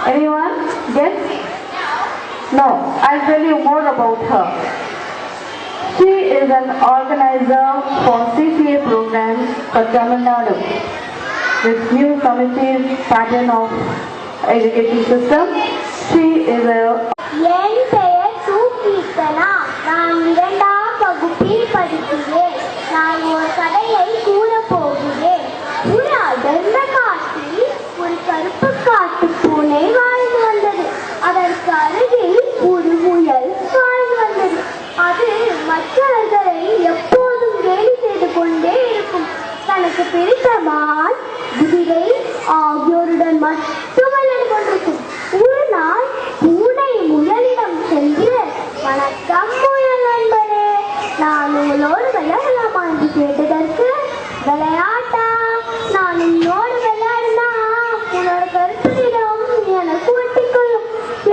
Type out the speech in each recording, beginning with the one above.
Anyone? Yes? No. I'll tell you more about her. She is an organizer for CCA programs for Tamil Nadu. This new committee pattern of education system. She is a... என் பெயர் சுகீர்த்தனா. நான் 2ஆம் வகுப்பில் படிக்கிறேன். நான் ஒரு கதையை கூறப் போகிறேன். ஒரு அடர்ந்த காட்டில் ஒரு கருப்பு காட்டு பூனை வாழ்ந்து வந்தது. அதற்கு அருகில் ஒரு முயல் வாழ்ந்து வந்தது. அது மற்றவர்களை எப்போதும் கேலி செய்து கொண்டே இருக்கும். தனக்கு பிடித்த மான், குதிரை ஆகியோருடன் மட்டும் விளையாடி கொண்டிருக்கும். ஒரு நாள் பூனை முயலிடம் சென்று, வணக்கம் முயல் நண்பரே, நான் உங்களோடு விளையாடலாமா என்று கேட்டதற்கு, விளையாட்டா, நான் உன்னோடு விளையாடினா உன்னோட கருத்து நிறம் எனக்கு ஒட்டிக்கொள்ளும்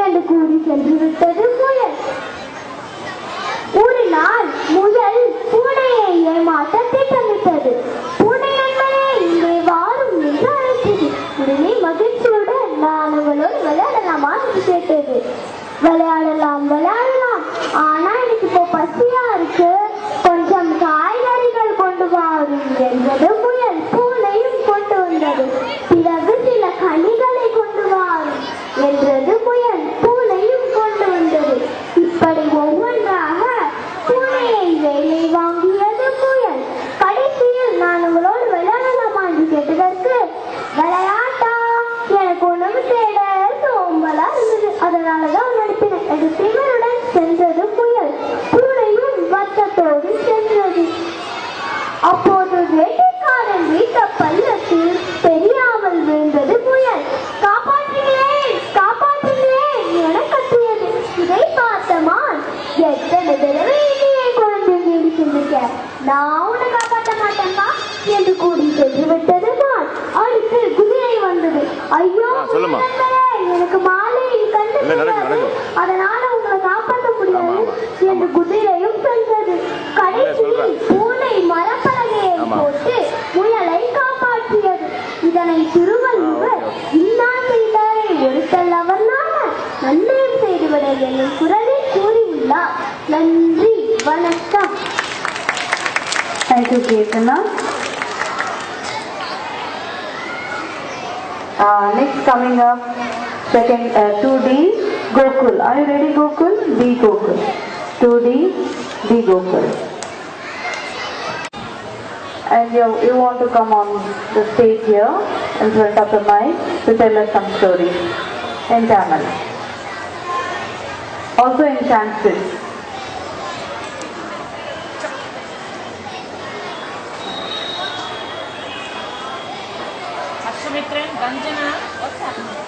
என்று கூறி சென்று விட்டது முயல். ஒரு நாள் முயல் பூனையை ஏமாற்ற திட்டமிட்டது. பூனை நண்பரே, இங்கே வாரும் என்று அழைத்தது. உடனே மகிழ்ச்சியுடன், நான் உங்களோடு விளையாடலாமா என்று கேட்டது. விளையாடலாம் விளையாடலாம், ஆனா எனக்கு இப்போ பசியா இருக்கு, கொஞ்சம் காய்கறிகள் கொண்டு வாரும் என்றது முயல். பூனையும் கொண்டு வந்தது. பிறகு சில கனிகளை கொண்டு வாரும் என்றது முயல். பூனையும் கொண்டு வந்தது. இப்படி ஒவ்வொன்றாக பூனையை வேலை வாங்கியது முயல். கடைசியில், நான் உங்களோடு விளையாடலாமா என்று கேட்டதற்கு, விளையாட்டா, எனக்கு உணவு தேட சோம்பலா இருந்தது, அதனாலதான் நடிப்பினேன் என்று திமிருடன் சென்றது முயல். பூனையும் வட்டத்தோடு சென்றது. அப்போது வேட்டைக்காரன் வீட்ட பள்ளத்தில் தெரியாமல் விழுந்தது முயல். காப்பாற்றுகிறேன் காப்பாற்றுகிறேன் என கத்தியது. இதை பார்த்த மான், எத்தனை தடவை என்னையை குழந்தைங்க சொல்லிக்க, நான் உன்னை காப்பாற்ற மாட்டேன்பா என்று கூறி சென்று விட்டது மான். அடுத்து குதிரை வந்தது. ஐயோ எனக்கு மாலை கண்டு அதனால உங்களை காப்பாற்ற முடியாது என்று குதிரையும் சென்றது. கடைசியில் பூனை மரப்பலகையை போட்டு முயலை காப்பாற்றியது. இதனை திருவள்ளுவர், இன்னார் செய்தாரை ஒருத்தல் அவர் நன்மையும் செய்துவிட என்னும் குரலில் கூறியுள்ளார். நன்றி, வணக்கம். Thank you, Kirtana. Next coming up, second 2D, Gokul. Are you ready, Gokul? D Gokul. 2D, D Gokul. And you want to come on the stage here in front of the mic to tell us some stories in Tamil. Also in Sanskrit. Ashmitran, Ganjana, what's happening?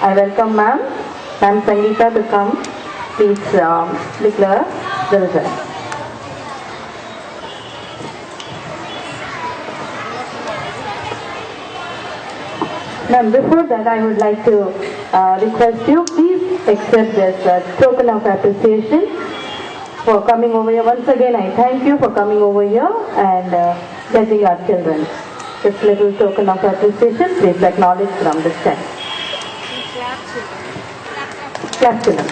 I welcome Ma'am Sangeeta to come. Please declare the result. Ma'am, before that I would like to request you, please accept this token of appreciation for coming over here. Once again, I thank you for coming over here and blessing our children. This little token of appreciation, please acknowledge from this time. Clap to them.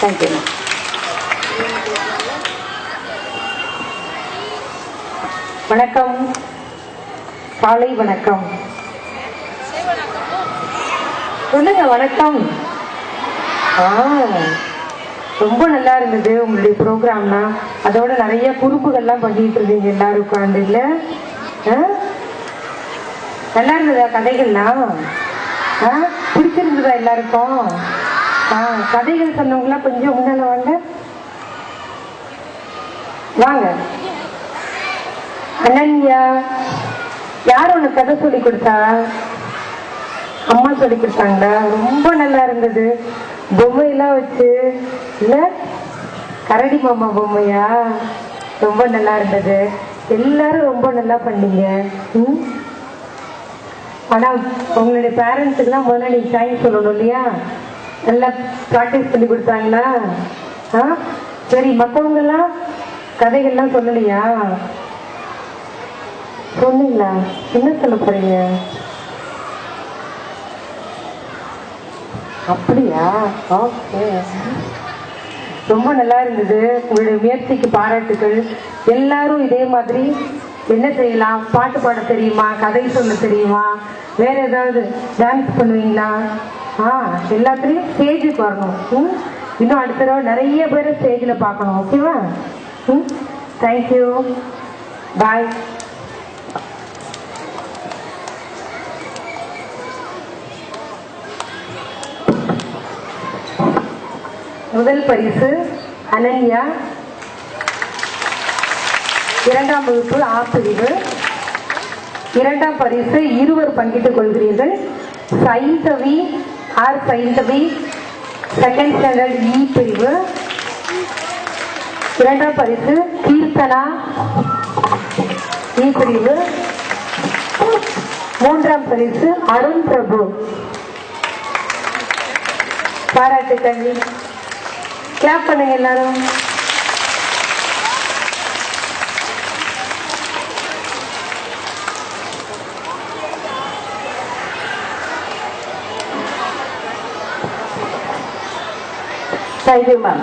Thank you. வணக்கம், காலை வணக்கம். சொல்லுங்க வணக்கம். ரொம்ப நல்லா இருந்தது உங்களுடைய ப்ரோக்ராம்னா. அதோட நிறைய குறும்புகள்லாம் பண்ணிட்டு இருந்தீங்க எல்லாரும் உட்காந்து. இல்ல நல்லா இருந்ததா கதைகள்லாம்? பிடிச்சிருந்ததா எல்லாருக்கும்? கதைகள் சொன்னவங்களாம் கொஞ்சம் முன்னால வாங்க. வாங்க. அனன்யா, யார் உனக்கு கதை சொல்லி கொடுத்தா? அம்மா சொல்லி கொடுத்தாங்களா? ரொம்ப நல்லா இருந்தது. பொம்மையெல்லாம் வச்சு இல்ல, கரடி மாமா பொம்மையா? ரொம்ப நல்லா இருந்தது. எல்லாரும் ரொம்ப நல்லா பண்ணீங்க. ஆனா உங்களுடைய பேரண்ட்ஸுக்கு தான் முதல்ல நீங்க தேங்க்ஸ் சொல்லணும் இல்லையா? நல்லா ப்ராக்டிஸ் பண்ணி கொடுத்தாங்களா? சரி, மற்றவங்க எல்லாம் கதைகள்லாம் சொல்லலையா? சொன்னீங்களா? என்ன சொல்ல போறீங்க? அப்படியா? ஓகே, ரொம்ப நல்லா இருந்தது. உங்களுடைய முயற்சிக்கு பாராட்டுகள். எல்லாரும் இதே மாதிரி என்ன செய்யலாம்? பாட்டு பாட தெரியுமா? கதை சொல்ல தெரியுமா? வேற ஏதாவது டான்ஸ் பண்ணுவீங்களா? எல்லாத்துலேயும் ஸ்டேஜுக்கு வரணும். இன்னும் அடுத்த தடவை நிறைய பேரை ஸ்டேஜில் பார்க்கணும். ஓகேவா? தேங்க்யூ, பாய். முதல் பரிசு அனன்யா, 2ஆம் வகுப்பு ஆ பிரிவு. 2ஆம் பரிசு இருவர் பங்கிட்டுக் கொள்கிறீர்கள். Saindhavi, R Saindhavi, 2nd standard E பிரிவு. 2ஆம் பரிசு கீர்த்தனா, இ பிரிவு. 3ஆம் பரிசு அருண் பிரபு. பாராட்டுக்கள். கிளாப் பண்ணுங்க எல்லாரும். Thank you, ma'am.